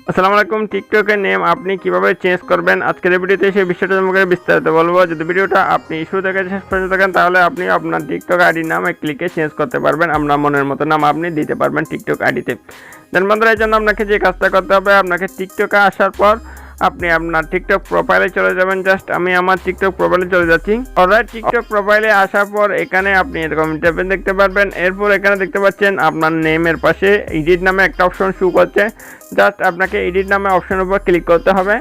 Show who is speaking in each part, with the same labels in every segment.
Speaker 1: আসসালামু আলাইকুম। টিকটকের নেম আপনি কিভাবে চেঞ্জ করবেন আজকের এই ভিডিওতে সেই বিষয়টা সম্পর্কে বিস্তারিত বলবো। যদি ভিডিওটা আপনি শুরু থেকে শেষ পর্যন্ত দেখেন তাহলে আপনি আপনার টিকটক আইডি নামে ক্লিকে চেঞ্জ করতে পারবেন। আপনার মনের মতো নাম আপনি দিতে পারবেন টিকটক আইডিতে। দেন বন্ধুরা, এই জন্য আপনাকে যে কাজটা করতে হবে, আপনাকে টিকটকে আসার পর আপনি আপনার টিকটক প্রোফাইলে চলে যাবেন। জাস্ট আমি আমার টিকটক প্রোফাইলে চলে যাচ্ছি। অলরাইট, টিকটক প্রোফাইলে আসার পর এখানে আপনি এরকম ইন্টারফেস দেখতে পারবেন। এরপর এখানে দেখতে পাচ্ছেন আপনার নেমের পাশে এডিট নামে একটা অপশন শো করছে। জাস্ট আপনাকে এডিট নামে অপশনের উপর ক্লিক করতে হবে।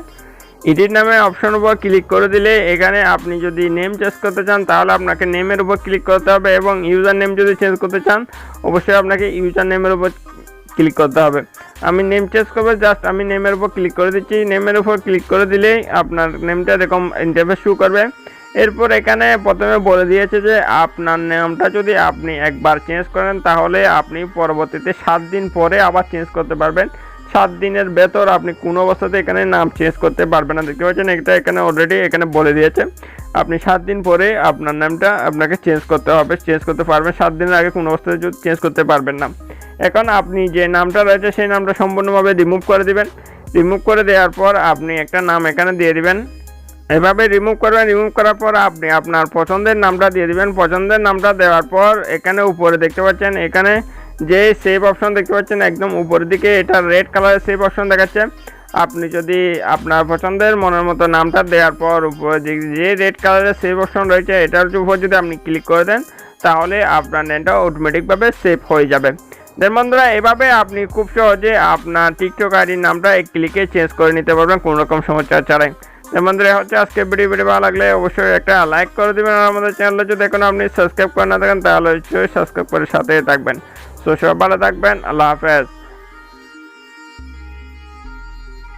Speaker 1: এডিট নামে অপশন উপর ক্লিক করে দিলে এখানে আপনি যদি নেম চেঞ্জ করতে চান তাহলে আপনাকে নেমের উপর ক্লিক করতে হবে, এবং ইউজার নেম যদি চেঞ্জ করতে চান অবশ্যই আপনাকে ইউজার নেমের উপর ক্লিক করতে হবে। আমি নেম চেঞ্জ করবো, জাস্ট আমি নেমের উপর ক্লিক করে দিচ্ছি। নেমের উপর ক্লিক করে দিলেই আপনার নেমটা এরকম ইন্টারফেস শো করবে। এরপর এখানে প্রথমে বলে দিয়েছে যে আপনার নামটা যদি আপনি একবার চেঞ্জ করেন তাহলে আপনি পরবর্তীতে 7 দিন পরে আবার চেঞ্জ করতে পারবেন। 7 দিনের ভেতর আপনি কোনো অবস্থাতে এখানে নাম চেঞ্জ করতে পারবেন না। দেখতে পাচ্ছেন এটা এখানে অলরেডি এখানে বলে দিয়েছে আপনি 7 দিন পরে আপনার নামটা আপনাকে চেঞ্জ করতে হবে, চেঞ্জ করতে পারবেন। 7 দিনের আগে কোনো অবস্থাতে চেঞ্জ করতে পারবেন না। এখন আপনি যে নামটা রয়েছে সেই নামটা সম্পূর্ণভাবে রিমুভ করে দিবেন। রিমুভ করে দেওয়ার পর আপনি একটা নাম এখানে দিয়ে দিবেন। এভাবে রিমুভ করবেন। রিমুভ করার পর আপনি আপনার পছন্দের নামটা দিয়ে দিবেন। পছন্দের নামটা দেওয়ার পর এখানে উপরে দেখতে পাচ্ছেন এখানে যে সেভ অপশন দেখতে পাচ্ছেন একদম উপরের দিকে, এটা রেড কালারের সেভ অপশন দেখাচ্ছে। আপনি যদি আপনার পছন্দের মনের মতো নামটা দেওয়ার পর উপরে যে রেড কালারের সেভ অপশন রয়েছে এটার উপর যদি আপনি ক্লিক করে দেন তাহলে আপনার নেমটা অটোমেটিকভাবে সেভ হয়ে যাবে। দেন বন্ধুরা, এভাবে আপনি খুব সহজে আপনার টিকটক আইডির নামটা এক ক্লিকে চেঞ্জ করে নিতে পারবেন কোনো রকম সমস্যা ছাড়াই। দেন বন্ধুরা, হচ্ছে আজকে ভিডিও ভালো লাগলে অবশ্যই একটা লাইক করে দেবেন, আর আমাদের চ্যানেলে যদি এখন আপনি সাবস্ক্রাইব করে না থাকেন তাহলে অবশ্যই সাবস্ক্রাইব করে সাথে থাকবেন। সো সব ভালো থাকবেন, আল্লাহ হাফেজ।